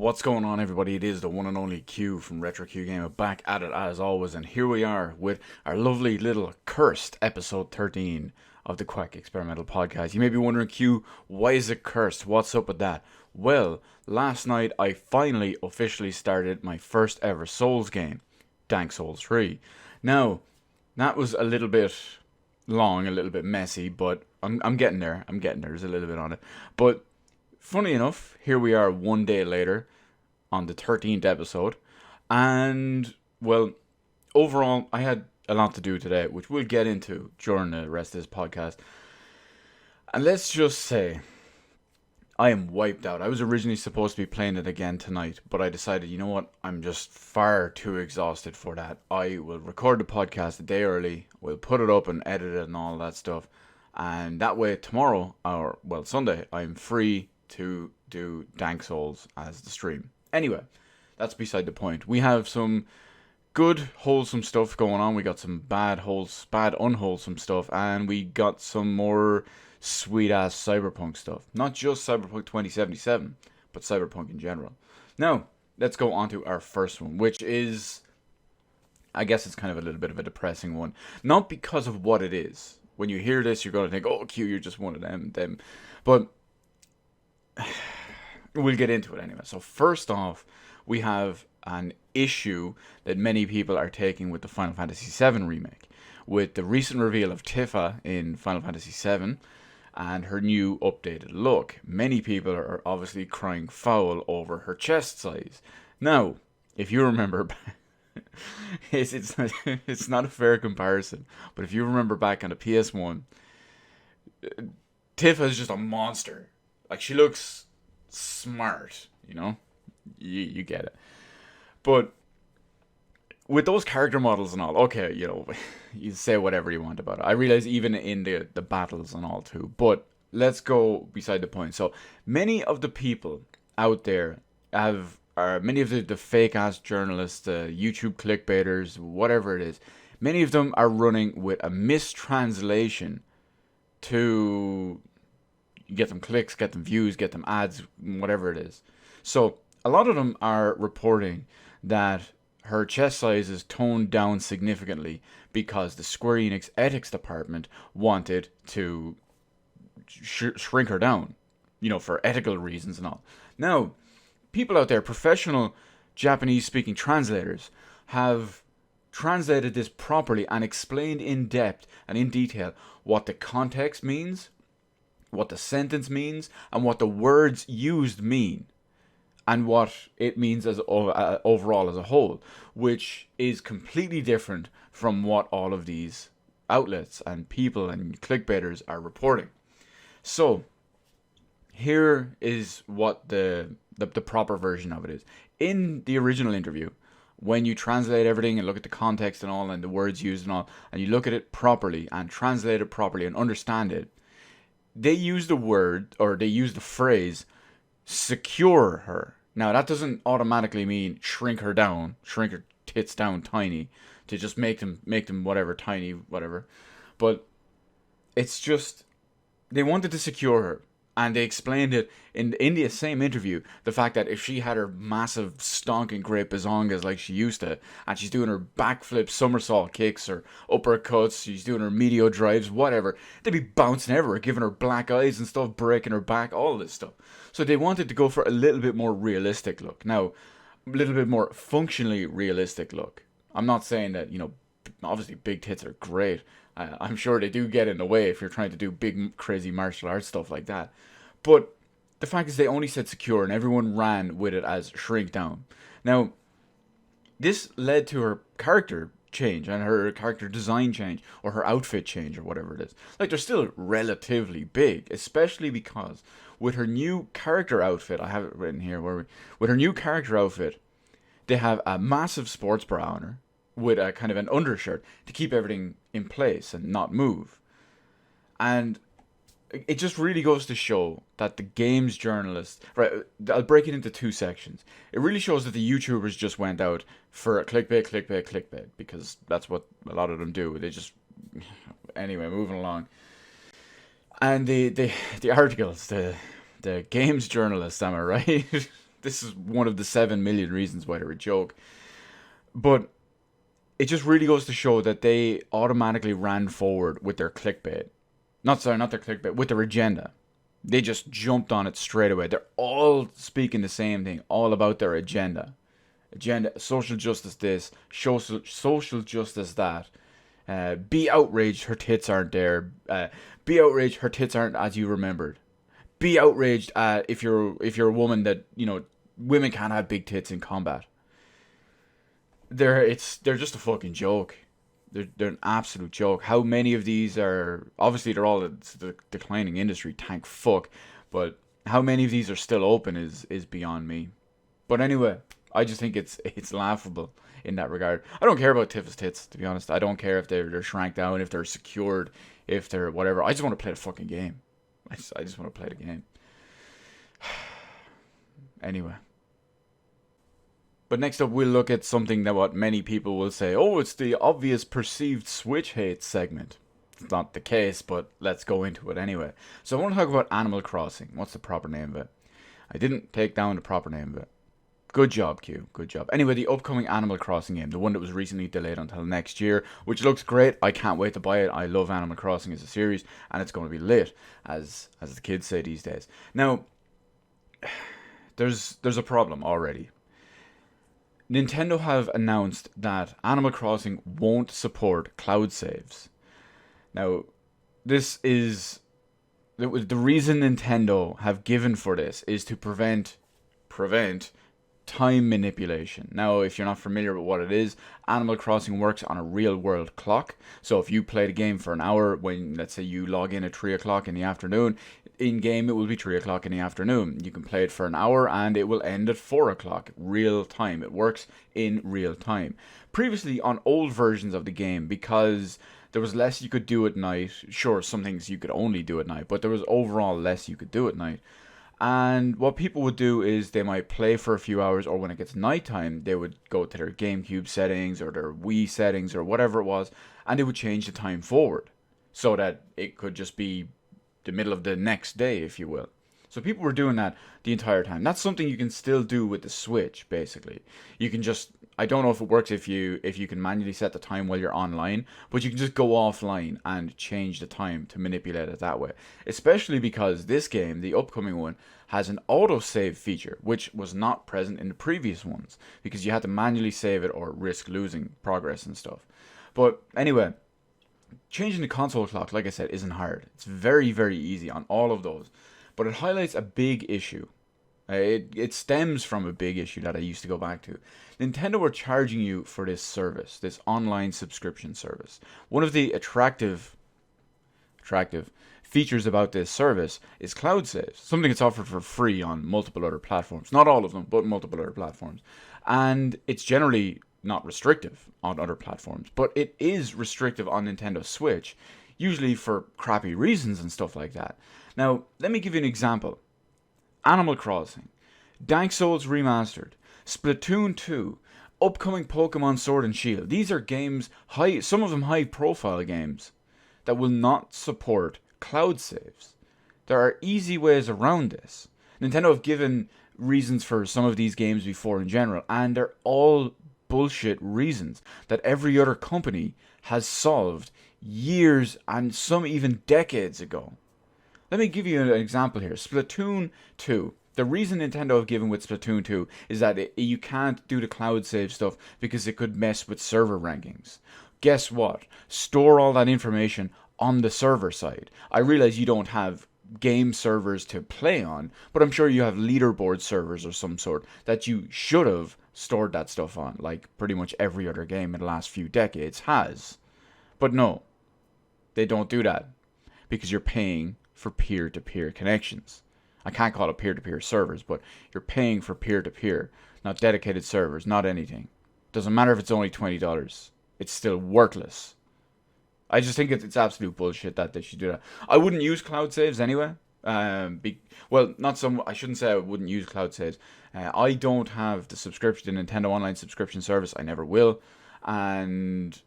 What's going on, everybody? It is the one and only Q from Retro Q Gamer, back at it as always, and here we are with our lovely little cursed episode 13 of the Quack Experimental Podcast. You may be wondering, Q, why is it cursed? What's up with that? Well, last night I finally officially started my first ever Souls game, Dank Souls 3. Now, that was a little bit long, a little bit messy, but I'm getting there. There's a little bit on it. But funny enough, here we are one day later on the 13th episode. And, well, overall, I had a lot to do today, which we'll get into during the rest of this podcast. And let's just say, I am wiped out. I was originally supposed to be playing it again tonight, but I decided, you know what, I'm just far too exhausted for that. I will record the podcast a day early, we'll put it up and edit it and all that stuff. And that way, tomorrow, or, well, Sunday, I'm free to do Dank Souls as the stream. Anyway, that's beside the point. We have some good, wholesome stuff going on. We got some bad, unwholesome stuff. And we got some more sweet-ass Cyberpunk stuff. Not just Cyberpunk 2077, but Cyberpunk in general. Now, let's go on to our first one, which is, I guess it's kind of a little bit of a depressing one. Not because of what it is. When you hear this, you're going to think, oh, Q, you're just one of them. But we'll get into it anyway. So first off, we have an issue that many people are taking with the Final Fantasy VII remake. With the recent reveal of Tifa in Final Fantasy VII and her new updated look, many people are obviously crying foul over her chest size. Now, if you remember, it's not a fair comparison, but if you remember back on the PS1, Tifa is just a monster. Like, she looks smart, you know? You get it. But with those character models and all, okay, you know, you say whatever you want about it. I realize even in the battles and all too. But let's go beside the point. So, many of the people out there many of the fake-ass journalists, the YouTube clickbaiters, whatever it is, many of them are running with a mistranslation to get them clicks, get them views, get them ads, whatever it is. So a lot of them are reporting that her chest size is toned down significantly because the Square Enix ethics department wanted to shrink her down, you know, for ethical reasons and all. Now, people out there, professional Japanese-speaking translators, have translated this properly and explained in depth and in detail what the context means, what the sentence means, and what the words used mean, and what it means as overall as a whole, which is completely different from what all of these outlets and people and clickbaiters are reporting. So, here is what the proper version of it is. In the original interview, when you translate everything and look at the context and all, and the words used and all, and you look at it properly and translate it properly and understand it, they use the word, or they use the phrase, secure her. Now, that doesn't automatically mean shrink her down, shrink her tits down tiny, to just make them whatever, tiny, whatever. But it's just, they wanted to secure her. And they explained it in the same interview, the fact that if she had her massive stonking great bazongas like she used to, and she's doing her backflip somersault kicks or uppercuts, she's doing her medio drives, whatever, they'd be bouncing everywhere, giving her black eyes and stuff, breaking her back, all this stuff. So they wanted to go for a little bit more realistic look. Now, a little bit more functionally realistic look. I'm not saying that, you know, obviously big tits are great. I'm sure they do get in the way if you're trying to do big, crazy martial arts stuff like that. But the fact is they only said secure and everyone ran with it as shrink down. Now, this led to her character change and her character design change, or her outfit change, or whatever it is. Like, they're still relatively big, especially because with her new character outfit, I have it written here, with her new character outfit, they have a massive sports bra on her with a kind of an undershirt to keep everything in place and not move. And it just really goes to show that the games journalists, right, I'll break it into two sections. It really shows that the YouTubers just went out for a clickbait, because that's what a lot of them do. They just, anyway, moving along. And the articles, the games journalists, am I right? this is one of the 7 million reasons why they're a joke. But it just really goes to show that they automatically ran forward with their clickbait. Not their clickbait, with their agenda. They just jumped on it straight away. They're all speaking the same thing, all about their agenda. Social justice this, social justice that. Be outraged her tits aren't there. Be outraged her tits aren't as you remembered. Be outraged if you're a woman that, women can't have big tits in combat. They're just a fucking joke. They're an absolute joke. How many of these are, obviously they're all the declining industry, thank fuck, but how many of these are still open is beyond me. But anyway, I just think it's laughable in that regard. I don't care about Tifa's tits, to be honest. I don't care if they're shrank down, if they're secured, if they're whatever. I just want to play the fucking game. I just want to play the game. Anyway. But next up, we'll look at something that what many people will say, oh, it's the obvious perceived Switch hate segment. It's not the case, but let's go into it anyway. So I want to talk about Animal Crossing. What's the proper name of it? I didn't take down the proper name of it. Good job, Q. Good job. Anyway, the upcoming Animal Crossing game, the one that was recently delayed until next year, which looks great. I can't wait to buy it. I love Animal Crossing as a series, and it's going to be lit, as the kids say these days. Now, there's a problem already. Nintendo have announced that Animal Crossing won't support cloud saves. Now, this is the reason Nintendo have given for this is to prevent time manipulation. Now, if you're not familiar with what it is, Animal Crossing works on a real world clock. So if you play the game for an hour, when let's say you log in at 3 o'clock in the afternoon, in game it will be 3 o'clock in the afternoon. You can play it for an hour and it will end at 4 o'clock, real time. It works in real time. Previously on old versions of the game, because there was less you could do at night, sure, some things you could only do at night, but there was overall less you could do at night. And what people would do is they might play for a few hours, or when it gets nighttime, they would go to their GameCube settings or their Wii settings or whatever it was, and they would change the time forward so that it could just be the middle of the next day, if you will. So people were doing that the entire time. That's something you can still do with the Switch, basically. You can just, I don't know if it works if you can manually set the time while you're online, but you can just go offline and change the time to manipulate it that way. Especially because this game, the upcoming one, has an autosave feature, which was not present in the previous ones, because you had to manually save it or risk losing progress and stuff. But anyway, changing the console clock, like I said, isn't hard. It's very, very easy on all of those. But it highlights a big issue. It stems from a big issue that I used to go back to. Nintendo were charging you for this service, this online subscription service. One of the attractive features about this service is cloud saves. Something that's offered for free on multiple other platforms. Not all of them, but multiple other platforms. And it's generally not restrictive on other platforms. But it is restrictive on Nintendo Switch, usually for crappy reasons and stuff like that. Now, let me give you an example. Animal Crossing, Dark Souls Remastered, Splatoon 2, upcoming Pokemon Sword and Shield. These are games, some of them high-profile games, that will not support cloud saves. There are easy ways around this. Nintendo have given reasons for some of these games before in general, and they're all bullshit reasons that every other company has solved years and some even decades ago. Let me give you an example here. Splatoon 2. The reason Nintendo have given with Splatoon 2 is that you can't do the cloud save stuff because it could mess with server rankings. Guess what? Store all that information on the server side. I realize you don't have game servers to play on, but I'm sure you have leaderboard servers or some sort that you should have stored that stuff on, like pretty much every other game in the last few decades has. But no, they don't do that because you're paying for peer-to-peer connections. I can't call it peer-to-peer servers, but you're paying for peer-to-peer, not dedicated servers, not anything. Doesn't matter if it's only $20. It's still worthless. I just think it's absolute bullshit that they should do that. I wouldn't use cloud saves anyway. I shouldn't say I wouldn't use cloud saves. I don't have the subscription, the Nintendo Online subscription service. I never will. And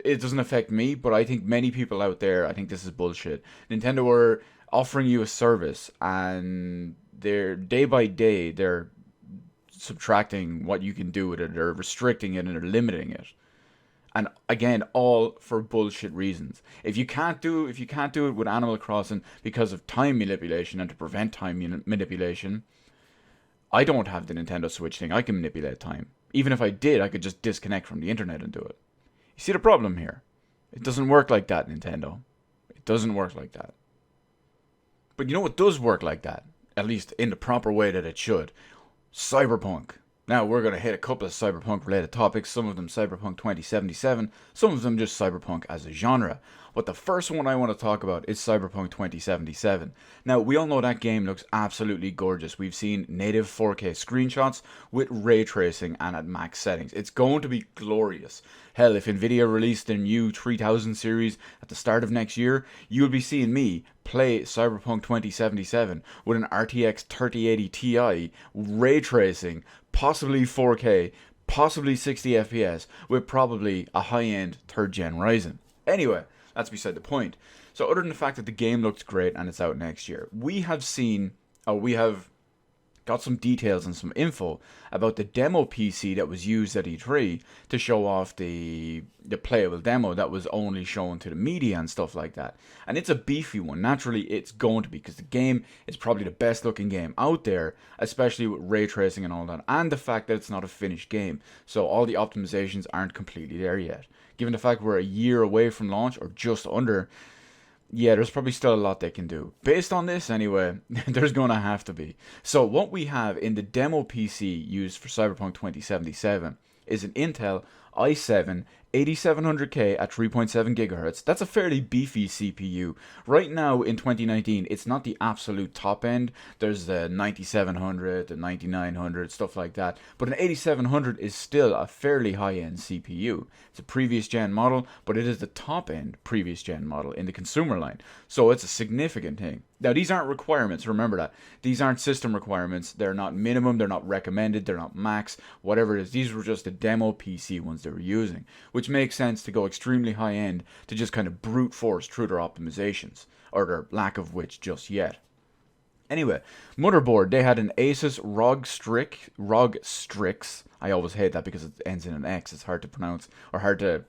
it doesn't affect me, but I think many people out there, I think this is bullshit. Nintendo are offering you a service, and they're day by day, they're subtracting what you can do with it, or restricting it, and they're limiting it. And again, all for bullshit reasons. If you can't do it with Animal Crossing because of time manipulation and to prevent time manipulation, I don't have the Nintendo Switch thing. I can manipulate time. Even if I did, I could just disconnect from the internet and do it. You see the problem here? It doesn't work like that, Nintendo. It doesn't work like that. But you know what does work like that? At least in the proper way that it should. Cyberpunk. Now, we're going to hit a couple of Cyberpunk related topics, some of them Cyberpunk 2077, some of them just Cyberpunk as a genre. But the first one I want to talk about is Cyberpunk 2077. Now, we all know that game looks absolutely gorgeous. We've seen native 4K screenshots with ray tracing and at max settings. It's going to be glorious. Hell, if Nvidia released their new 3000 series at the start of next year, you'll be seeing me play Cyberpunk 2077 with an RTX 3080 Ti, ray tracing, possibly 4K, possibly 60 FPS, with probably a high-end 3rd gen Ryzen. Anyway, that's beside the point. So other than the fact that the game looks great and it's out next year, we have got some details and some info about the demo PC that was used at E3 to show off the playable demo that was only shown to the media and stuff like that. And it's a beefy one. Naturally, it's going to be, because the game is probably the best looking game out there, especially with ray tracing and all that, and the fact that it's not a finished game. So all the optimizations aren't completely there yet. Given the fact we're a year away from launch, or just under, yeah, there's probably still a lot they can do. Based on this, anyway, there's going to have to be. So what we have in the demo PC used for Cyberpunk 2077 is an Intel i7 8700K at 3.7 GHz. That's a fairly beefy CPU. Right now in 2019, it's not the absolute top end. There's the 9700, the 9900, stuff like that. But an 8700 is still a fairly high-end CPU. It's a previous gen model, but it is the top end previous gen model in the consumer line. So it's a significant thing. Now, these aren't requirements, remember that. These aren't system requirements. They're not minimum, they're not recommended, they're not max, whatever it is. These were just the demo PC ones they were using, which makes sense to go extremely high end to just kind of brute force through their optimizations, or their lack of which just yet. Anyway, motherboard, they had an Asus ROG Strix. I always hate that because it ends in an X. It's hard to pronounce, or hard to,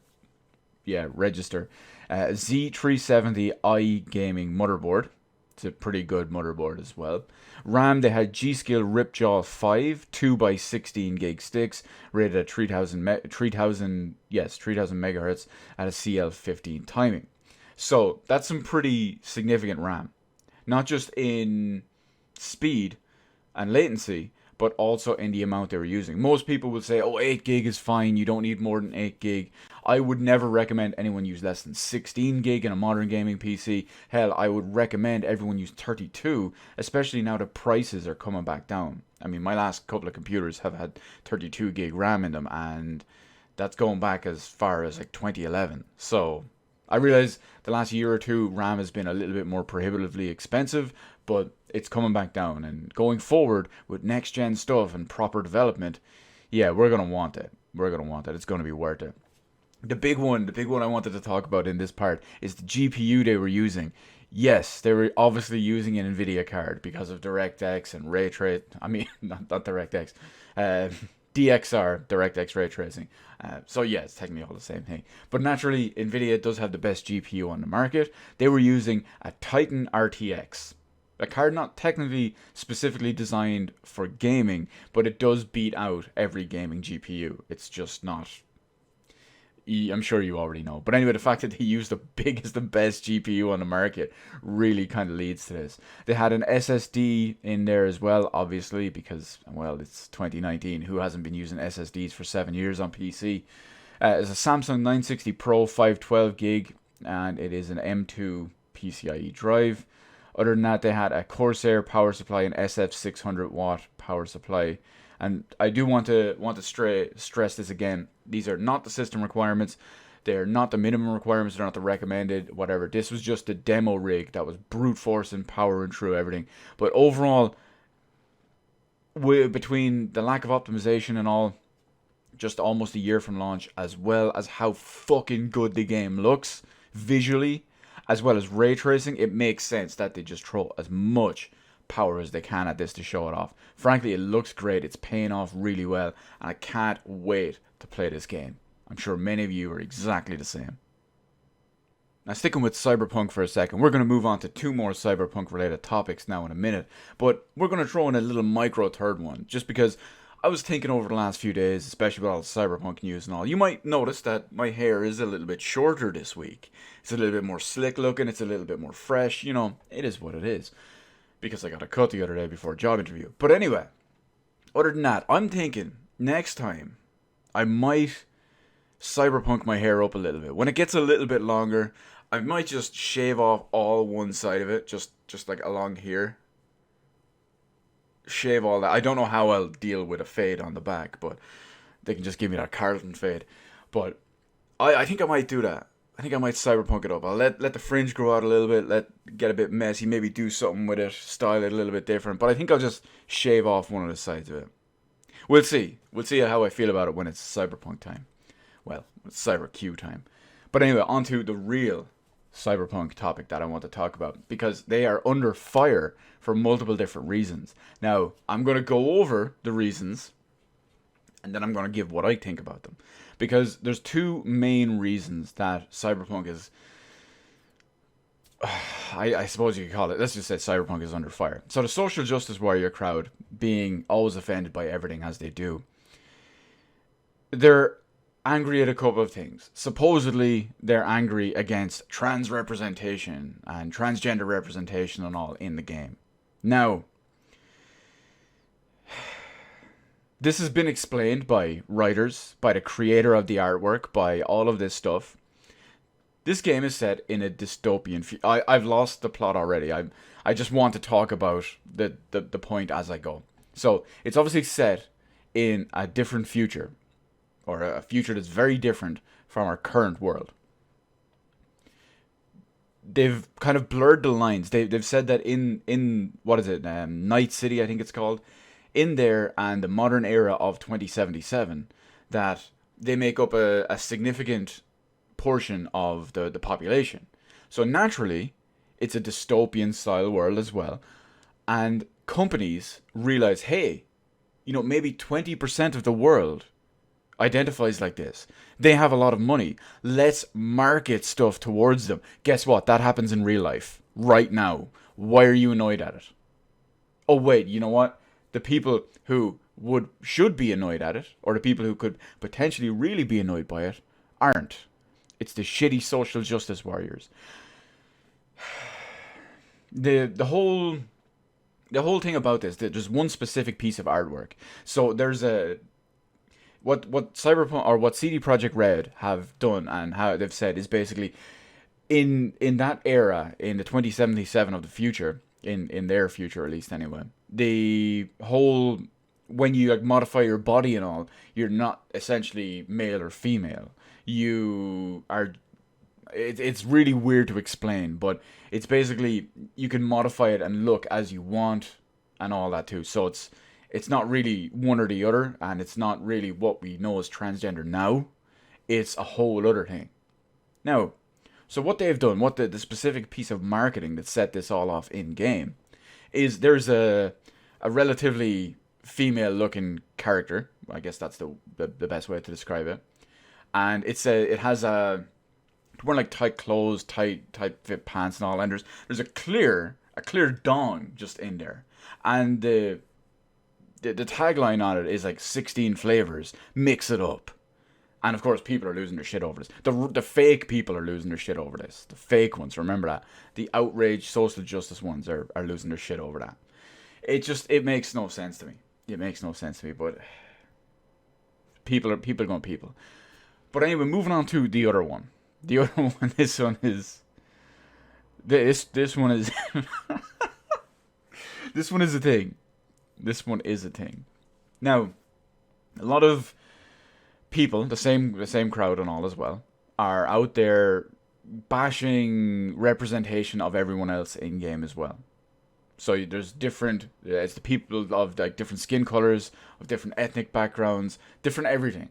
register. Z370i gaming motherboard. It's a pretty good motherboard as well. RAM, they had G-Skill Ripjaw 5 2x16 gig sticks, rated at 3000 megahertz at a CL15 timing. So that's some pretty significant RAM, not just in speed and latency, but also in the amount they were using. Most people would say, oh, 8 gig is fine, you don't need more than 8 gig. I would never recommend anyone use less than 16 gig in a modern gaming PC. Hell, I would recommend everyone use 32, especially now the prices are coming back down. I mean, my last couple of computers have had 32 gig RAM in them, and that's going back as far as like 2011. So I realize the last year or two, RAM has been a little bit more prohibitively expensive, but it's coming back down. And going forward with next gen stuff and proper development, yeah, we're going to want it. We're going to want it. It's going to be worth it. The big one I wanted to talk about in this part is the GPU they were using. Yes, they were obviously using an NVIDIA card because of DirectX and ray trace. I mean, not DirectX. DXR, DirectX ray tracing. So yeah, it's technically all the same thing. But naturally, NVIDIA does have the best GPU on the market. They were using a Titan RTX. A card not technically specifically designed for gaming, but it does beat out every gaming GPU. It's just not... I'm sure you already know. But anyway, the fact that they used the biggest and best GPU on the market really kind of leads to this. They had an SSD in there as well, obviously, because, well, it's 2019. Who hasn't been using SSDs for 7 years on PC? It's a Samsung 960 Pro 512 gig, and it is an M2 PCIe drive. Other than that, they had a Corsair power supply, an SF600 watt power supply. And I do want to stress this again. These are not the system requirements. They're not the minimum requirements. They're not the recommended, whatever. This was just a demo rig that was brute forcing, powering through everything. But overall, between the lack of optimization and all, just almost a year from launch, as well as how fucking good the game looks visually, as well as ray tracing, it makes sense that they just throw as much power as they can at this to show it off. Frankly, it looks great. It's paying off really well, and I can't wait to play this game. I'm sure many of you are exactly the same. Now, sticking with Cyberpunk for a second, we're going to move on to 2 more Cyberpunk related topics now in a minute, but we're going to throw in a little micro third one, just because I was thinking over the last few days, especially with all the Cyberpunk news and all. You might notice that my hair is a little bit shorter this week. It's a little bit more slick looking, it's a little bit more fresh, you know, it is what it is. Because I got a cut the other day before a job interview. But anyway, other than that, I'm thinking next time I might Cyberpunk my hair up a little bit. When it gets a little bit longer, I might just shave off all one side of it, just like along here. Shave all that. I don't know how I'll deal with a fade on the back, but they can just give me that Carlton fade. But I think I might do that. I think I might Cyberpunk it up. I'll let the fringe grow out a little bit, get a bit messy, maybe do something with it, style it a little bit different. But I think I'll just shave off one of the sides of it. We'll see. We'll see how I feel about it when it's Cyberpunk time. Well, it's Cyber Q time. But anyway, on to the real Cyberpunk topic that I want to talk about, because they are under fire for multiple different reasons. Now, I'm going to go over the reasons, and then I'm going to give what I think about them. Because there's 2 main reasons that Cyberpunk is, I suppose you could call it, let's just say Cyberpunk is under fire. So the social justice warrior crowd, being always offended by everything as they do, they're angry at a couple of things. Supposedly, they're angry against trans representation and transgender representation and all in the game. Now, this has been explained by writers, by the creator of the artwork, by all of this stuff. This game is set in a dystopian... I've lost the plot already. I just want to talk about the point as I go. So, it's obviously set in a different future, or a future that's very different from our current world. They've kind of blurred the lines. They've said that in what is it, Night City, I think it's called, in there and the modern era of 2077, that they make up a significant portion of the population. So naturally, it's a dystopian style world as well. And companies realize, hey, you know, maybe 20% of the world identifies like this. They have a lot of money. Let's market stuff towards them. Guess what? That happens in real life right now. Why are you annoyed at it? Oh wait, you know what? The people who should be annoyed at it, or the people who could potentially really be annoyed by it, aren't. It's the shitty social justice warriors. The whole thing about this, there's one specific piece of artwork. So there's what Cyberpunk, or what CD Projekt Red have done and how they've said is basically in that era, in the 2077 of the future, in their future at least anyway, the whole, when you like modify your body and all, you're not essentially male or female. You are, it's really weird to explain, but it's basically you can modify it and look as you want and all that too. So it's not really one or the other, and it's not really what we know as transgender now. It's a whole other thing. Now, so what they've done, what the specific piece of marketing that set this all off in game, is there's a relatively female-looking character. I guess that's the best way to describe it. And it has wearing like tight clothes, tight fit pants and all. And there's a clear dong just in there, and the tagline on it is like 16 flavors, mix it up. And of course, people are losing their shit over this. The fake people are losing their shit over this. The fake ones, remember that. The outraged social justice ones are losing their shit over that. It makes no sense to me. It makes no sense to me, but people are going people. But anyway, moving on to the other one. The other one, this one is this one is this one is a thing. This one is a thing. Now, a lot of people, the same crowd and all as well, are out there bashing representation of everyone else in game as well. So there's different, it's the people of like different skin colors, of different ethnic backgrounds, different everything.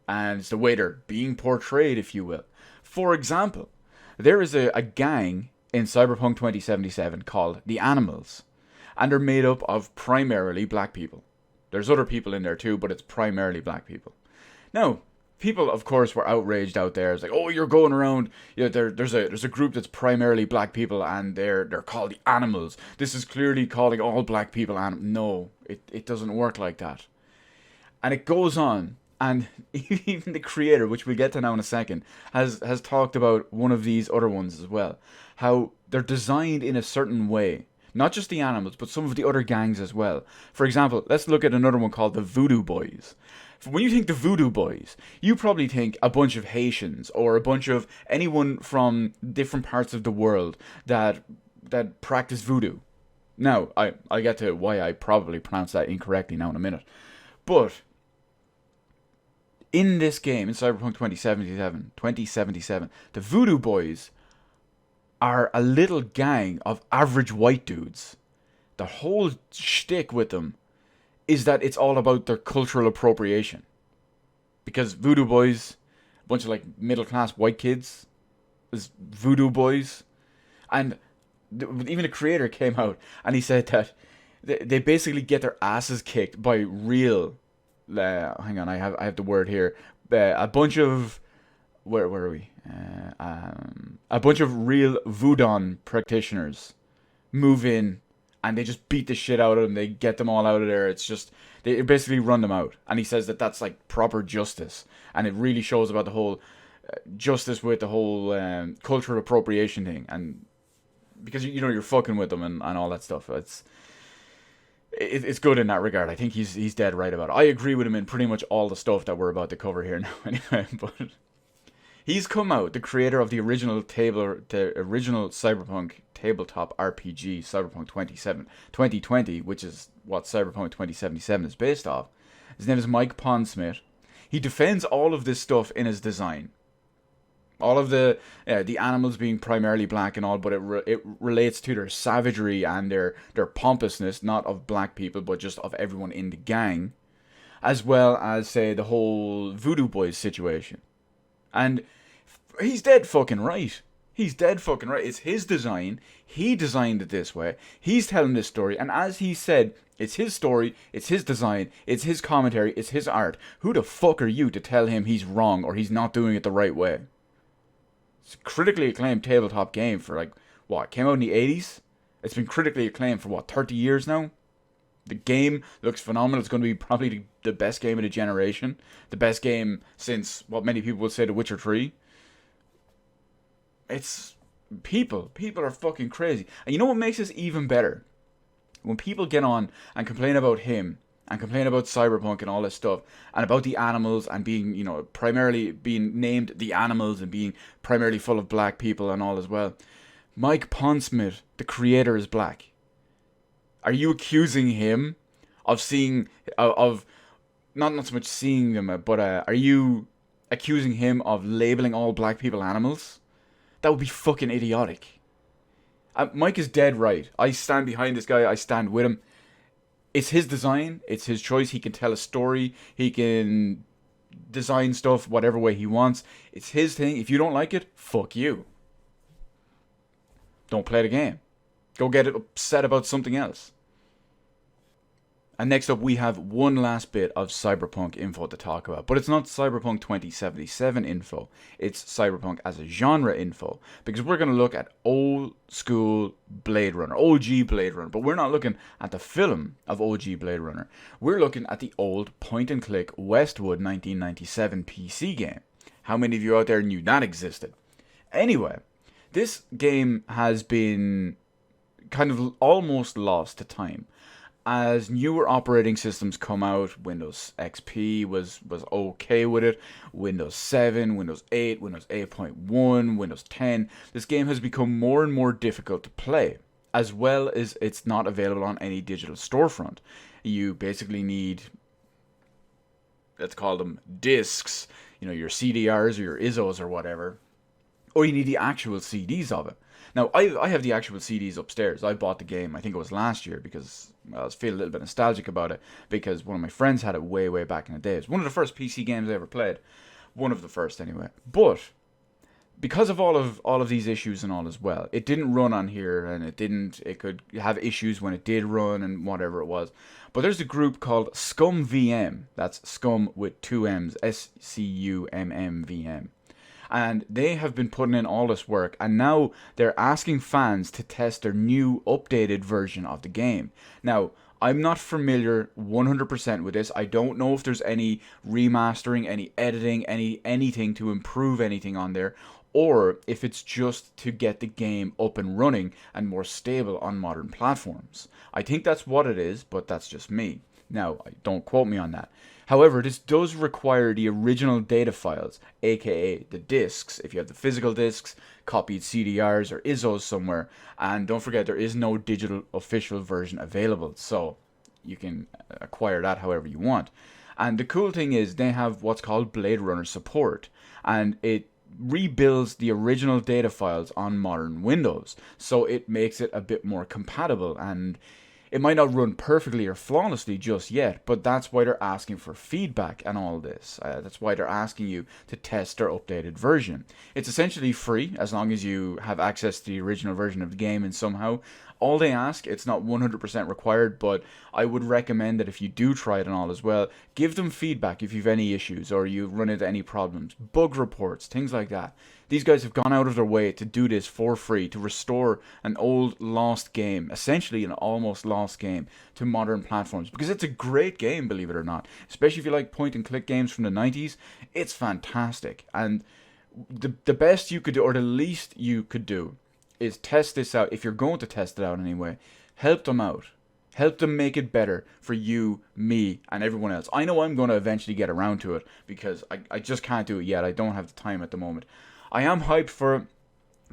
And it's the way they're being portrayed, if you will. For example, there is a gang in Cyberpunk 2077 called the Animals. And they're made up of primarily black people. There's other people in there too, but it's primarily black people. Now, people, of course, were outraged out there. It's like, oh, you're going around. There's a group that's primarily black people, and they're called the animals. This is clearly calling all black people animals. No, it doesn't work like that. And it goes on, and even the creator, which we'll get to now in a second, has talked about one of these other ones as well. How they're designed in a certain way. Not just the animals, but some of the other gangs as well. For example, let's look at another one called the Voodoo Boys. When you think the Voodoo Boys, you probably think a bunch of Haitians or a bunch of anyone from different parts of the world that practice voodoo. Now, I'll get to why I probably pronounced that incorrectly now in a minute. But in this game, in Cyberpunk 2077, the Voodoo Boys are a little gang of average white dudes. The whole shtick with them is that it's all about their cultural appropriation. Because Voodoo Boys, a bunch of like middle class white kids, is Voodoo Boys. And even the creator came out and he said that they basically get their asses kicked by real, hang on, I have the word here, a bunch of, where are we? A bunch of real voodoo practitioners move in and they just beat the shit out of them. They get them all out of there. It's just, they basically run them out. And he says that that's like proper justice. And it really shows about the whole justice with the whole cultural appropriation thing. And because, you're fucking with them and all that stuff. It's good in that regard. I think he's dead right about it. I agree with him in pretty much all the stuff that we're about to cover here now anyway. But he's come out, the creator of the original Cyberpunk tabletop RPG, Cyberpunk 2020, which is what Cyberpunk 2077 is based off. His name is Mike Pondsmith. He defends all of this stuff in his design. All of the animals being primarily black and all, but it relates to their savagery and their pompousness, not of black people, but just of everyone in the gang. As well as, say, the whole Voodoo Boys situation. And he's dead fucking right. He's dead fucking right. It's his design. He designed it this way. He's telling this story. And as he said, it's his story, it's his design, it's his commentary, it's his art. Who the fuck are you to tell him he's wrong or he's not doing it the right way? It's a critically acclaimed tabletop game for like, what, came out in the 80s? It's been critically acclaimed for 30 years now? The game looks phenomenal. It's going to be probably the best game of the generation. The best game since what many people would say The Witcher 3. It's people. People are fucking crazy. And you know what makes this even better? When people get on and complain about him and complain about Cyberpunk and all this stuff and about the animals and being, primarily being named the animals and being primarily full of black people and all as well. Mike Pondsmith, the creator, is black. Are you accusing him of seeing, of not so much seeing them, but are you accusing him of labeling all black people animals? That would be fucking idiotic. Mike is dead right. I stand behind this guy. I stand with him. It's his design. It's his choice. He can tell a story. He can design stuff whatever way he wants. It's his thing. If you don't like it, fuck you. Don't play the game. Go get upset about something else. And next up, we have one last bit of Cyberpunk info to talk about. But it's not Cyberpunk 2077 info. It's Cyberpunk as a genre info. Because we're going to look at old school Blade Runner. OG Blade Runner. But we're not looking at the film of OG Blade Runner. We're looking at the old point-and-click Westwood 1997 PC game. How many of you out there knew that existed? Anyway, this game has been kind of almost lost to time. As newer operating systems come out, Windows XP was okay with it, Windows 7, Windows 8, Windows 8.1, Windows 10, this game has become more and more difficult to play, as well as it's not available on any digital storefront. You basically need, let's call them discs, your CDRs or your ISOs or whatever, or you need the actual CDs of it. Now, I have the actual CDs upstairs. I bought the game, I think it was last year, because I was feeling a little bit nostalgic about it, because one of my friends had it way, way back in the day. It was one of the first PC games I ever played. One of the first, anyway. But because of all of these issues and all as well, it didn't run on here, and it could have issues when it did run and whatever it was. But there's a group called Scum VM. That's Scum with two M's, SCUMMVM. And they have been putting in all this work, and now they're asking fans to test their new updated version of the game. Now, I'm not familiar 100% with this. I don't know if there's any remastering, any editing, anything to improve anything on there, or if it's just to get the game up and running and more stable on modern platforms. I think that's what it is, but that's just me. Now, don't quote me on that. However, this does require the original data files, aka the discs, if you have the physical discs, copied CDRs or ISOs somewhere. And don't forget, there is no digital official version available, so you can acquire that however you want. And the cool thing is they have what's called Blade Runner support, and it rebuilds the original data files on modern Windows, so it makes it a bit more compatible. And it might not run perfectly or flawlessly just yet, but that's why they're asking for feedback and all this. That's why they're asking you to test their updated version. It's essentially free as long as you have access to the original version of the game, and somehow all they ask, it's not 100% required, but I would recommend that if you do try it and all as well, give them feedback if you've any issues or you run into any problems, bug reports, things like that. These guys have gone out of their way to do this for free, to restore an old lost game, essentially an almost lost game, to modern platforms. Because it's a great game, believe it or not. Especially if you like point and click games from the 90s. It's fantastic. And the best you could do, or the least you could do, is test this out. If you're going to test it out anyway, help them out. Help them make it better for you, me, and everyone else. I know I'm going to eventually get around to it, because I just can't do it yet. I don't have the time at the moment. I am hyped for it.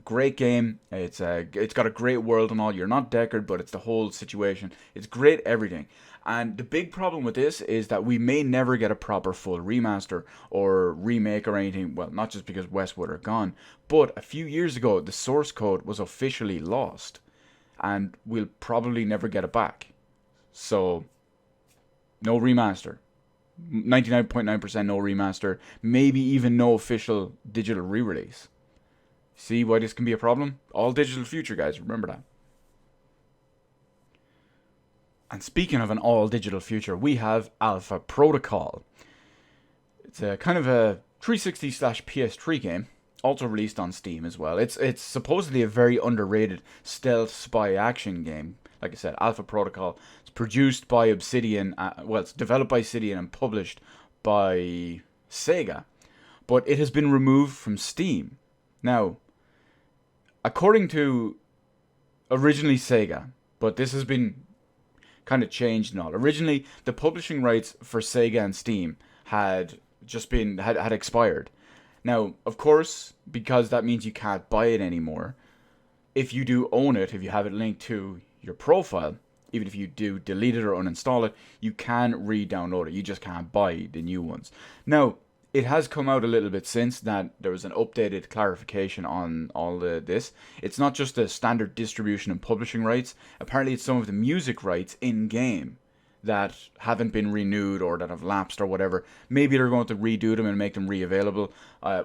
Great game. It's got a great world and all. You're not Deckard, but it's the whole situation. It's great everything. And the big problem with this is that we may never get a proper full remaster or remake or anything. Well, not just because Westwood are gone, but a few years ago the source code was officially lost, and we'll probably never get it back. So, no remaster. 99.9% no remaster, maybe even no official digital re-release. See why this can be a problem? All digital future, guys, remember that. And speaking of an all digital future, we have Alpha Protocol. It's a kind of a 360/PS3 game, also released on Steam as well. It's supposedly a very underrated stealth spy action game. Like I said, Alpha Protocol. It's produced by Obsidian. It's developed by Obsidian and published by Sega. But it has been removed from Steam. Now, according to originally Sega, but this has been kind of changed and all. Originally, the publishing rights for Sega and Steam had expired. Now, of course, because that means you can't buy it anymore, if you do own it, if you have it linked to your profile, even if you do delete it or uninstall it, you can re-download it. You just can't buy the new ones. Now, it has come out a little bit since that there was an updated clarification on all this. It's not just the standard distribution and publishing rights. Apparently, it's some of the music rights in-game that haven't been renewed or that have lapsed or whatever. Maybe they're going to redo them and make them re-available.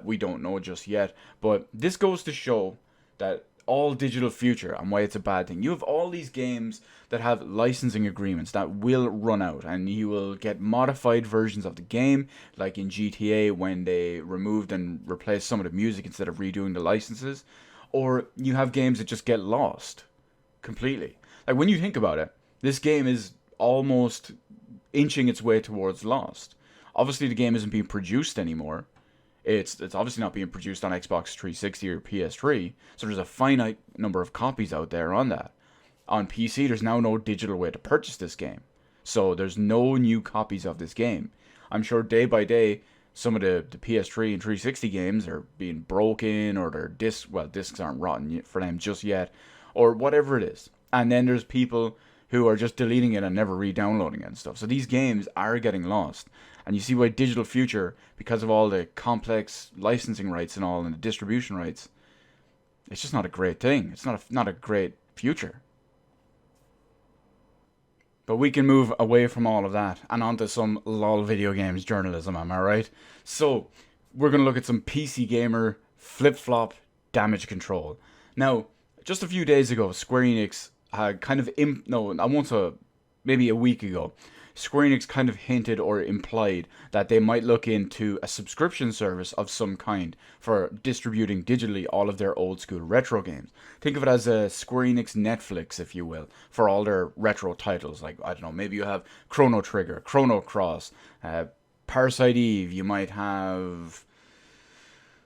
We don't know just yet. But this goes to show that all digital future and why it's a bad thing. You have all these games that have licensing agreements that will run out, and you will get modified versions of the game, like in GTA when they removed and replaced some of the music instead of redoing the licenses. Or you have games that just get lost completely. Like, when you think about it, this game is almost inching its way towards lost. Obviously the game isn't being produced anymore. It's obviously not being produced on Xbox 360 or PS3, so there's a finite number of copies out there on that. On PC, there's now no digital way to purchase this game, so there's no new copies of this game. I'm sure day by day, some of the PS3 and 360 games are being broken, or their discs aren't rotten for them just yet, or whatever it is. And then there's people who are just deleting it and never re-downloading it and stuff. So these games are getting lost. And you see why digital future, because of all the complex licensing rights and all, and the distribution rights, it's just not a great thing. It's not a great future. But we can move away from all of that and onto some LOL video games journalism, am I right? So, we're going to look at some PC gamer flip-flop, damage control. Now, just a few days ago, Square Enix had kind of maybe a week ago, Square Enix kind of hinted or implied that they might look into a subscription service of some kind for distributing digitally all of their old school retro games. Think of it as a Square Enix Netflix, if you will, for all their retro titles. Like, I don't know, maybe you have Chrono Trigger, Chrono Cross, Parasite Eve, you might have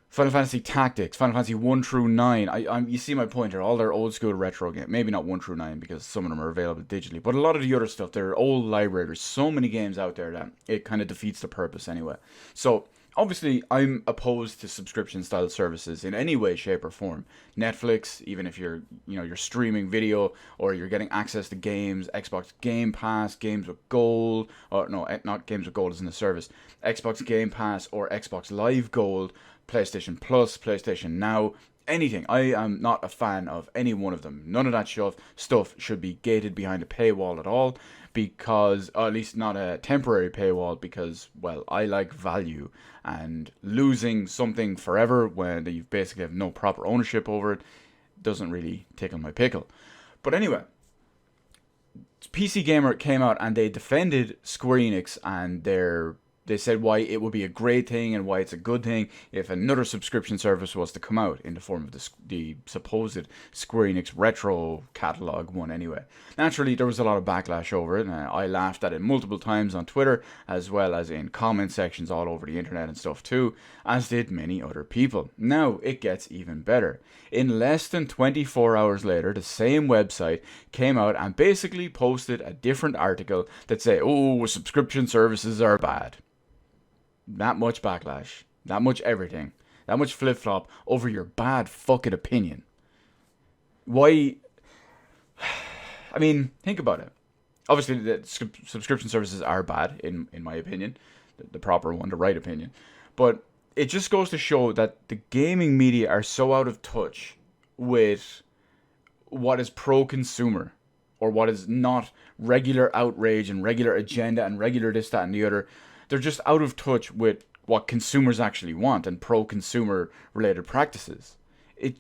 Final Fantasy Tactics, Final Fantasy 1 through 9. You see my point here. All their old school retro games. Maybe not 1 through 9 because some of them are available digitally. But a lot of the other stuff, their old library. There's so many games out there that it kind of defeats the purpose anyway. So, obviously, I'm opposed to subscription style services in any way, shape, or form. Netflix, even if you're streaming video or you're getting access to games, Xbox Game Pass, Games with Gold, or no, not Games with Gold isn't a service, Xbox Game Pass or Xbox Live Gold, PlayStation Plus, PlayStation Now, anything. I am not a fan of any one of them. None of that stuff should be gated behind a paywall at all, because, or at least not a temporary paywall, because, well, I like value, and losing something forever when you basically have no proper ownership over it doesn't really tickle my pickle. But anyway, PC Gamer came out and they defended Square Enix and they said why it would be a great thing and why it's a good thing if another subscription service was to come out in the form of the supposed Square Enix retro catalog one anyway. Naturally, there was a lot of backlash over it, and I laughed at it multiple times on Twitter, as well as in comment sections all over the internet and stuff too, as did many other people. Now, it gets even better. In less than 24 hours later, the same website came out and basically posted a different article that said, oh, subscription services are bad. That much backlash, that much everything, that much flip-flop over your bad fucking opinion. Why? I mean, think about it. Obviously, the subscription services are bad, in my opinion. The proper one, the right opinion. But it just goes to show that the gaming media are so out of touch with what is pro-consumer, or what is not regular outrage and regular agenda and regular this, that, and the other. They're just out of touch with what consumers actually want and pro-consumer related practices. It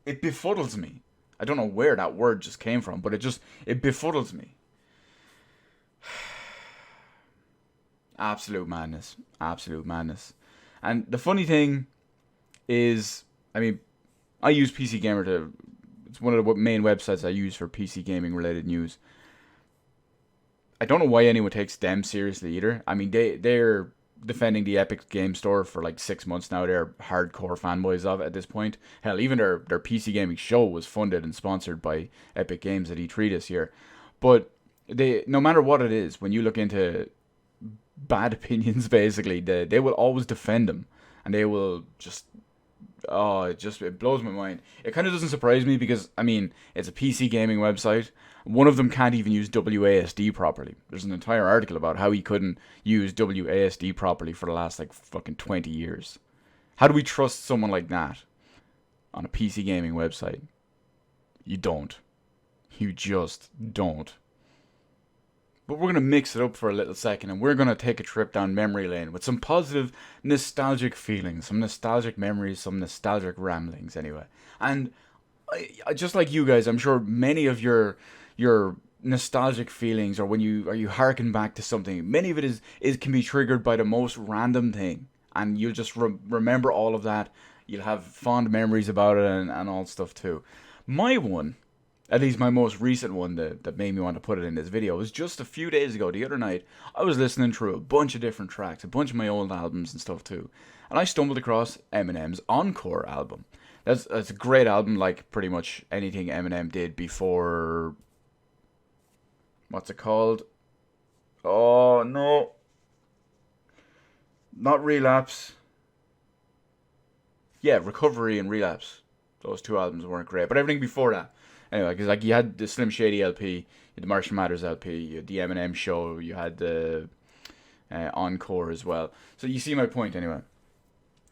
befuddles me. I don't know where that word just came from, but it befuddles me. Absolute madness. Absolute madness. And the funny thing is, I mean, I use PC Gamer it's one of the main websites I use for PC gaming related news. I don't know why anyone takes them seriously either. I mean, they're defending the Epic Game Store for like 6 months now. They're hardcore fanboys of it at this point. Hell, even their PC gaming show was funded and sponsored by Epic Games at E3 this year. But no matter what it is, when you look into bad opinions, basically, they will always defend them. And they will just... Oh, it blows my mind. It kind of doesn't surprise me because, I mean, it's a PC gaming website. One of them can't even use WASD properly. There's an entire article about how he couldn't use WASD properly for the last, like, fucking 20 years. How do we trust someone like that on a PC gaming website? You don't. You just don't. But we're going to mix it up for a little second, and we're going to take a trip down memory lane with some positive nostalgic feelings, some nostalgic memories, some nostalgic ramblings anyway. And I just like you guys, I'm sure many of your nostalgic feelings, or when you harken back to something, many of it is can be triggered by the most random thing. And you'll just remember all of that. You'll have fond memories about it and all stuff too. My one... At least my most recent one that made me want to put it in this video was just a few days ago, the other night. I was listening through a bunch of different tracks, a bunch of my old albums and stuff too. And I stumbled across Eminem's Encore album. That's a great album, like pretty much anything Eminem did before... What's it called? Oh, no. Not Relapse. Yeah, Recovery and Relapse. Those two albums weren't great, but everything before that. Anyway, because like you had the Slim Shady LP, you had the Marshall Mathers LP, you had the Eminem Show, you had the Encore as well. So you see my point anyway.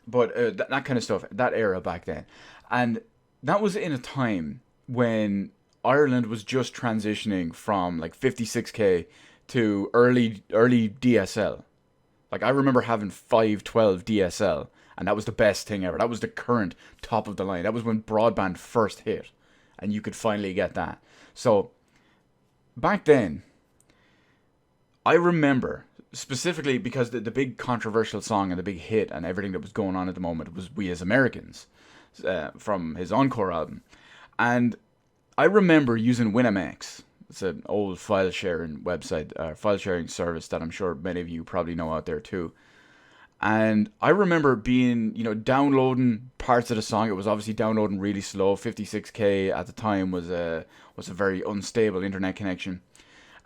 But that kind of stuff, that era back then. And that was in a time when Ireland was just transitioning from like 56K to early DSL. Like I remember having 512 DSL. And that was the best thing ever. That was the current top of the line. That was when broadband first hit, and you could finally get that. So back then, I remember specifically because the big controversial song and the big hit and everything that was going on at the moment was We As Americans, from his Encore album. And I remember using Winamax. It's an old file sharing website, file sharing service that I'm sure many of you probably know out there too. And I remember being, downloading parts of the song. It was obviously downloading really slow. 56k at the time was a very unstable internet connection.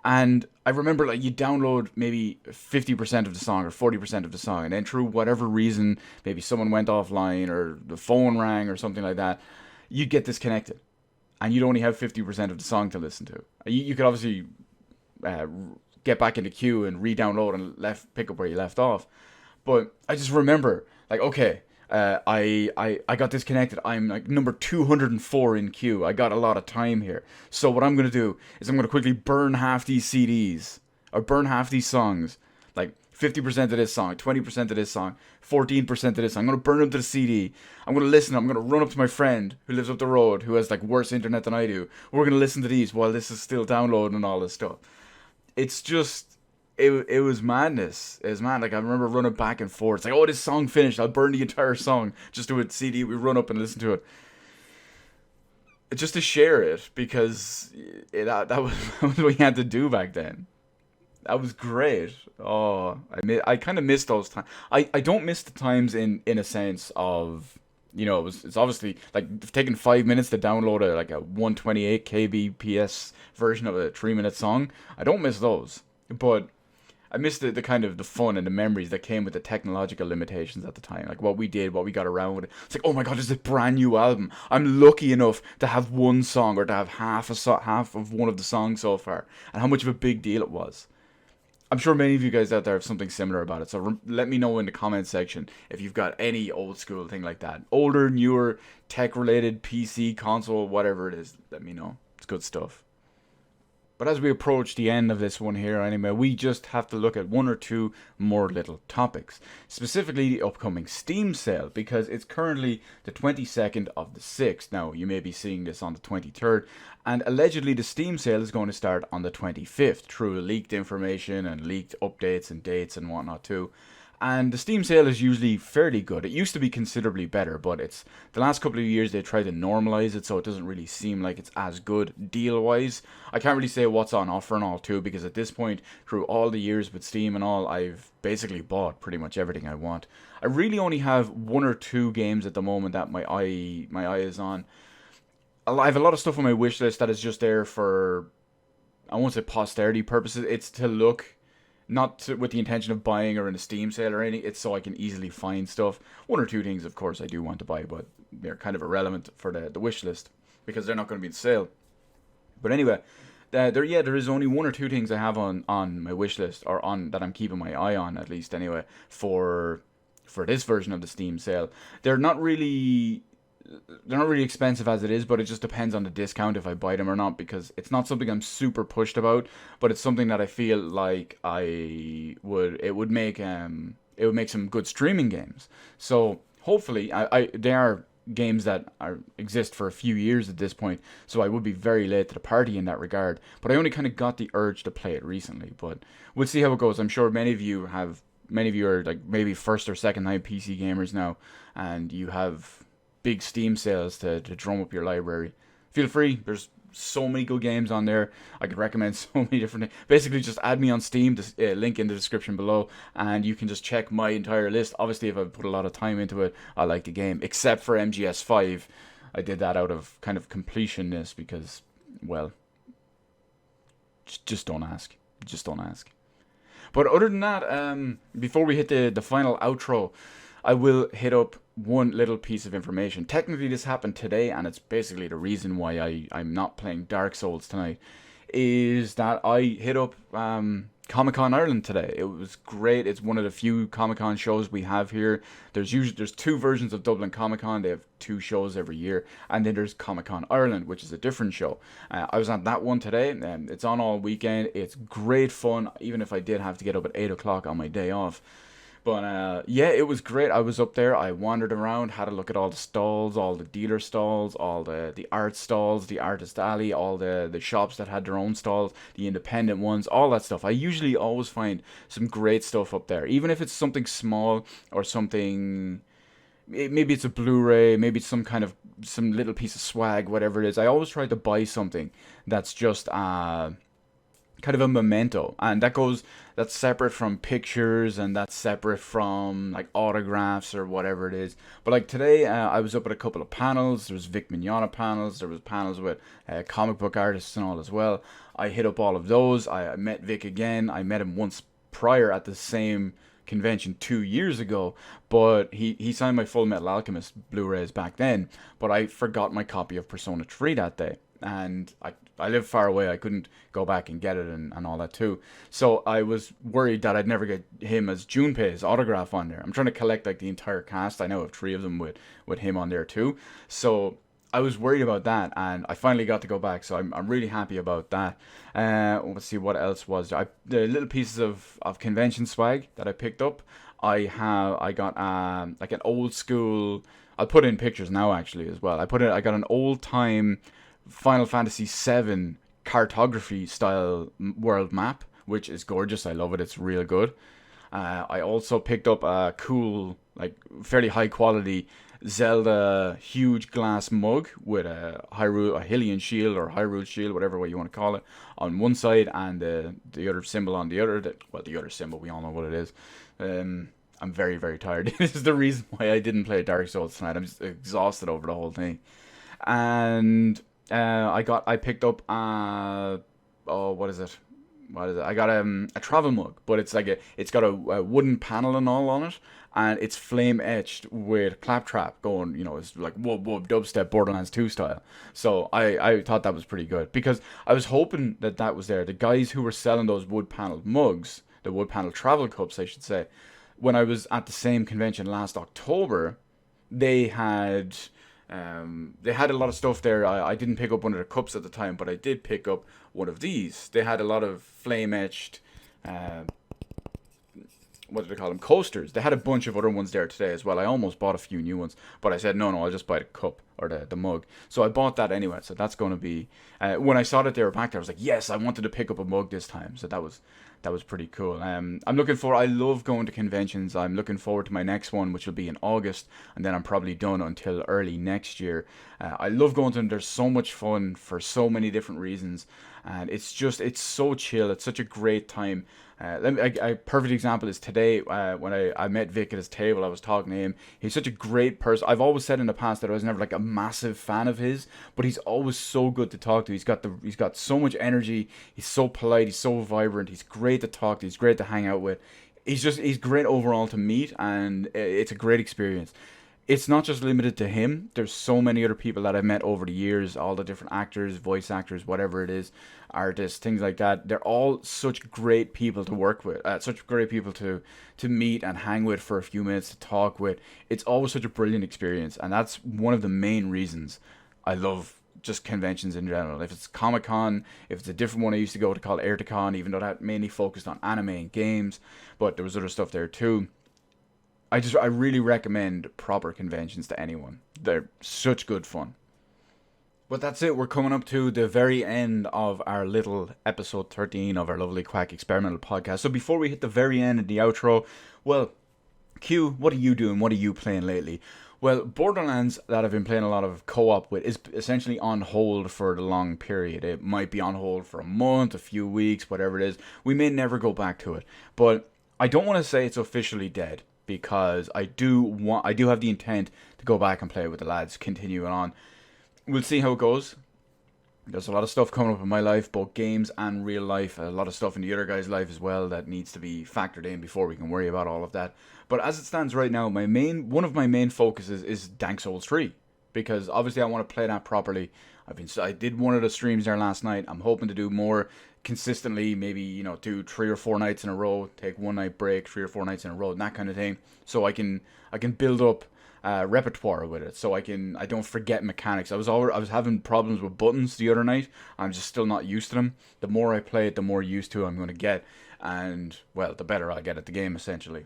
And I remember, like, you download maybe 50% of the song or 40% of the song, and then through whatever reason, maybe someone went offline or the phone rang or something like that, you'd get disconnected. And you'd only have 50% of the song to listen to. You could obviously get back in the queue and re-download and pick up where you left off. But I just remember, like, okay, I got disconnected. I'm like number 204 in queue. I got a lot of time here. So what I'm going to do is I'm going to quickly burn half these CDs, or burn half these songs. Like 50% of this song, 20% of this song, 14% of this song. I'm going to burn them to the CD. I'm going to listen. I'm going to run up to my friend who lives up the road, who has like worse internet than I do. We're going to listen to these while this is still downloading and all this stuff. It's just... It was madness. It was mad. Like, I remember running back and forth. It's like, oh, this song finished. I'll burn the entire song. Just do it CD. We run up and listen to it. Just to share it, because that was what we had to do back then. That was great. Oh, I kind of miss those times. I don't miss the times in a sense of, it's obviously like taking 5 minutes to download a 128 kbps version of a 3-minute song. I don't miss those, but I miss the kind of the fun and the memories that came with the technological limitations at the time. Like what we did, what we got around with it. It's like, oh my god, this is a brand new album. I'm lucky enough to have one song or to have half of one of the songs so far. And how much of a big deal it was. I'm sure many of you guys out there have something similar about it. So let me know in the comment section if you've got any old school thing like that. Older, newer, tech related, PC, console, whatever it is. Let me know. It's good stuff. But as we approach the end of this one here anyway, we just have to look at one or two more little topics. Specifically the upcoming Steam sale, because it's currently the 22nd of the 6th. Now, you may be seeing this on the 23rd, and allegedly the Steam sale is going to start on the 25th through leaked information and leaked updates and dates and whatnot too. And the Steam sale is usually fairly good. It used to be considerably better, but it's the last couple of years they tried to normalize it, so it doesn't really seem like it's as good deal-wise. I can't really say what's on offer and all too, because at this point, through all the years with Steam and all, I've basically bought pretty much everything I want. I really only have one or two games at the moment that my eye is on. I have a lot of stuff on my wish list that is just there for, I won't say posterity purposes. It's to look, with the intention of buying or in a Steam sale or anything. It's so I can easily find stuff. One or two things, of course, I do want to buy, but they're kind of irrelevant for the wish list because they're not going to be in sale. But anyway, there is only one or two things I have on my wish list, or on that I'm keeping my eye on, at least anyway, for this version of the Steam sale. They're not really expensive as it is, but it just depends on the discount if I buy them or not, because it's not something I'm super pushed about, but it's something that I feel like it would make some good streaming games. So hopefully they are games that exist for a few years at this point, so I would be very late to the party in that regard, but I only kind of got the urge to play it recently. But we'll see how it goes. I'm sure many of you are like maybe first or second time PC gamers now, and you have big Steam sales to drum up your library. Feel free. There's so many good games on there. I could recommend so many different things. Basically, just add me on Steam, link in the description below, and you can just check my entire list. Obviously, if I put a lot of time into it, I like the game. Except for MGS5. I did that out of kind of completionness because, well, just don't ask. Just don't ask. But other than that, before we hit the final outro, I will hit up one little piece of information. Technically, this happened today, and it's basically the reason why I'm not playing Dark Souls tonight, is that I hit up Comic-Con Ireland today. It was great. It's one of the few Comic-Con shows we have here. There's two versions of Dublin Comic-Con. They have two shows every year, and then there's Comic-Con Ireland, which is a different show. I was at that one today, and it's on all weekend. It's great fun, even if I did have to get up at 8 o'clock on my day off. But yeah, it was great. I was up there. I wandered around, had a look at all the stalls, all the dealer stalls, all the art stalls, the artist alley, all the shops that had their own stalls, the independent ones, all that stuff. I usually always find some great stuff up there, even if it's something small or something. Maybe it's a Blu-ray, maybe it's some little piece of swag, whatever it is. I always try to buy something that's just kind of a memento, and that's separate from pictures, and that's separate from like autographs or whatever it is. But like today, I was up at a couple of panels. There was Vic Mignogna panels, there was panels with comic book artists and all as well. I hit up all of those. I met Vic again. I met him once prior at the same convention 2 years ago, but he signed my Full Metal Alchemist Blu-rays back then, but I forgot my copy of Persona 3 that day, and I live far away. I couldn't go back and get it, and all that too. So I was worried that I'd never get him as Junpei's autograph on there. I'm trying to collect like the entire cast. I know of 3 of them with him on there too. So I was worried about that, and I finally got to go back. So I'm really happy about that. Let's see what else was there. The little pieces of convention swag that I picked up. I got like an old school. I'll put in pictures now actually as well. I got an old time Final Fantasy VII cartography style world map, which is gorgeous. I love it. It's real good. I also picked up a cool, like fairly high quality Zelda huge glass mug with a Hylian shield or Hyrule shield, whatever way you want to call it, on one side, and the other symbol on the other. The other symbol, we all know what it is. I'm very, very tired. This is the reason why I didn't play Dark Souls tonight. I'm just exhausted over the whole thing. And I picked up what is it? I got a travel mug, but it's got a wooden panel and all on it, and it's flame etched with claptrap going. It's like whoop whoop dubstep Borderlands 2 style. So I thought that was pretty good, because I was hoping that was there. The guys who were selling those wood panel mugs, the wood panel travel cups, I should say, when I was at the same convention last October, they had. They had a lot of stuff there. I didn't pick up one of the cups at the time, but I did pick up one of these. They had a lot of flame etched, what do they call them? Coasters. They had a bunch of other ones there today as well. I almost bought a few new ones, but I said no, I'll just buy the cup or the mug. So I bought that anyway. So that's going to be. When I saw that they were back there, I was like, yes, I wanted to pick up a mug this time. So that was pretty cool. I love going to conventions. I'm looking forward to my next one, which will be in August, and then I'm probably done until early next year. I love going to them. They're so much fun for so many different reasons, and it's so chill. It's such a great time. A perfect example is today, when I met Vic at his table. I was talking to him. He's such a great person. I've always said in the past that I was never like a massive fan of his, but he's always so good to talk to. He's got so much energy. He's so polite. He's so vibrant. He's great to talk to. He's great to hang out with. He's great overall to meet, and it's a great experience. It's not just limited to him. There's so many other people that I've met over the years, all the different actors, voice actors, whatever it is, artists, things like that. They're all such great people to work with, such great people to meet and hang with for a few minutes, to talk with. It's always such a brilliant experience, and that's one of the main reasons I love just conventions in general. If it's Comic-Con, if it's a different one I used to go to called Airticon, even though that mainly focused on anime and games, but there was other stuff there too. I really recommend proper conventions to anyone. They're such good fun. But that's it. We're coming up to the very end of our little episode 13 of our lovely Quack Experimental podcast. So before we hit the very end of the outro, well, Q, what are you doing? What are you playing lately? Well, Borderlands, that I've been playing a lot of co-op with, is essentially on hold for the long period. It might be on hold for a month, a few weeks, whatever it is. We may never go back to it. But I don't want to say it's officially dead, because I do have the intent to go back and play with the lads, continuing on. We'll see how it goes. There's a lot of stuff coming up in my life, both games and real life. A lot of stuff in the other guy's life as well that needs to be factored in before we can worry about all of that. But as it stands right now, one of my main focuses is Dank Souls 3, because obviously I want to play that properly. I did one of the streams there last night. I'm hoping to do more consistently, maybe do 3 or 4 nights in a row, take 1 night break, 3 or 4 nights in a row, and that kind of thing, so I can build up repertoire with it, so I don't forget mechanics. I was having problems with buttons the other night. I'm just still not used to them. The more I play it, the more used to I'm going to get, and well, the better I'll get at the game essentially.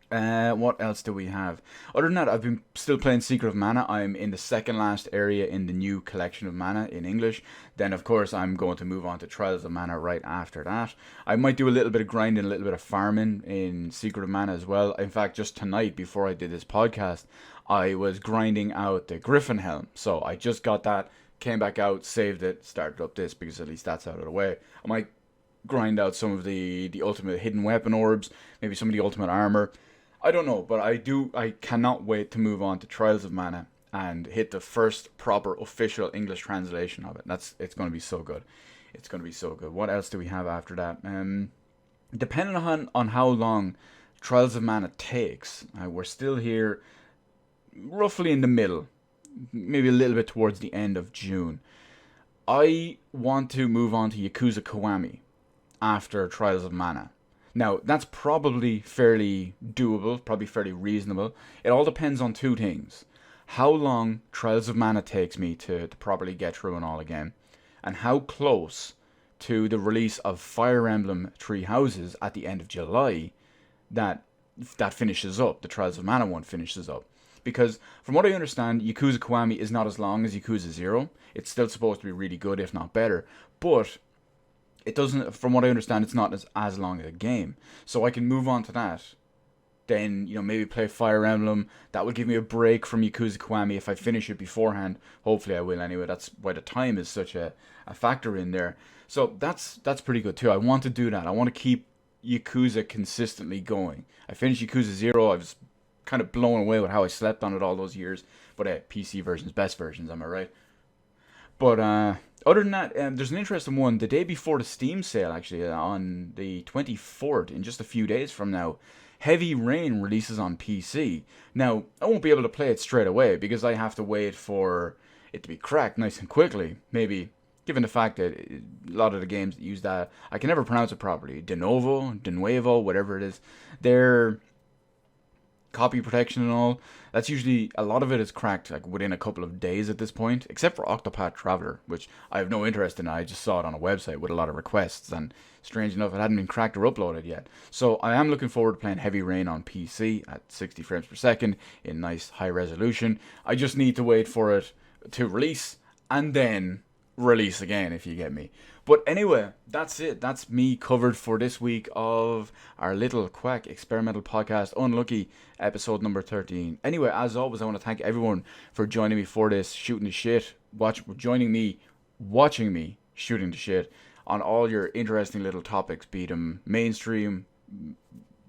What else do we have? Other than that, I've been still playing Secret of Mana. I'm in the second last area in the new collection of mana in English. Then, of course, I'm going to move on to Trials of Mana right after that. I might do a little bit of grinding, a little bit of farming in Secret of Mana as well. In fact, just tonight, before I did this podcast, I was grinding out the Griffin Helm. So I just got that, came back out, saved it, started up this because at least that's out of the way. I might grind out some of the ultimate hidden weapon orbs, maybe some of the ultimate armor. I don't know, but I cannot wait to move on to Trials of Mana and hit the first proper official English translation of it. It's going to be so good. It's going to be so good. What else do we have after that? Depending on how long Trials of Mana takes, we're still here roughly in the middle, maybe a little bit towards the end of June. I want to move on to Yakuza Kiwami after Trials of Mana. Now, that's probably fairly doable, probably fairly reasonable. It all depends on two things. How long Trials of Mana takes me to properly get through and all again, and how close to the release of Fire Emblem Three Houses at the end of July that finishes up, the Trials of Mana one finishes up. Because, from what I understand, Yakuza Kiwami is not as long as Yakuza 0. It's still supposed to be really good, if not better. But it doesn't, from what I understand, it's not as long a game. So I can move on to that. Then, maybe play Fire Emblem. That will give me a break from Yakuza Kiwami if I finish it beforehand. Hopefully I will anyway. That's why the time is such a factor in there. So that's pretty good too. I want to do that. I want to keep Yakuza consistently going. I finished Yakuza 0. I was kind of blown away with how I slept on it all those years. But PC versions, best versions, am I right? But other than that, there's an interesting one. The day before the Steam sale, actually, on the 24th, in just a few days from now, Heavy Rain releases on PC. Now, I won't be able to play it straight away because I have to wait for it to be cracked nice and quickly. Maybe, given the fact that a lot of the games that use that, I can never pronounce it properly. De Nuevo, whatever it is, they're copy protection and all, that's usually, a lot of it is cracked like within a couple of days at this point, except for Octopath Traveler, which I have no interest in. I just saw it on a website with a lot of requests, and strange enough, it hadn't been cracked or uploaded yet. So I am looking forward to playing Heavy Rain on PC at 60 frames per second in nice high resolution. I just need to wait for it to release and then release again, if you get me. But anyway, that's it. That's me covered for this week of our little Quack experimental podcast, Unlucky, episode number 13. Anyway, as always, I want to thank everyone for joining me for this, shooting the shit, watching me shooting the shit on all your interesting little topics, be them mainstream,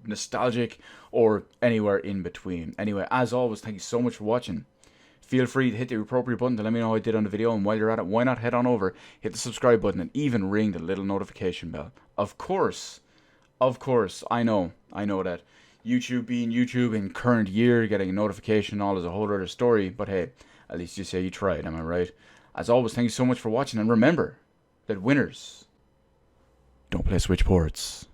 nostalgic, or anywhere in between. Anyway, as always, thank you so much for watching. Feel free to hit the appropriate button to let me know how I did on the video, and while you're at it, why not head on over, hit the subscribe button, and even ring the little notification bell. Of course, I know that YouTube being YouTube in current year, getting a notification and all is a whole other story, but hey, at least you say you tried, am I right? As always, thank you so much for watching, and remember that winners don't play switch ports.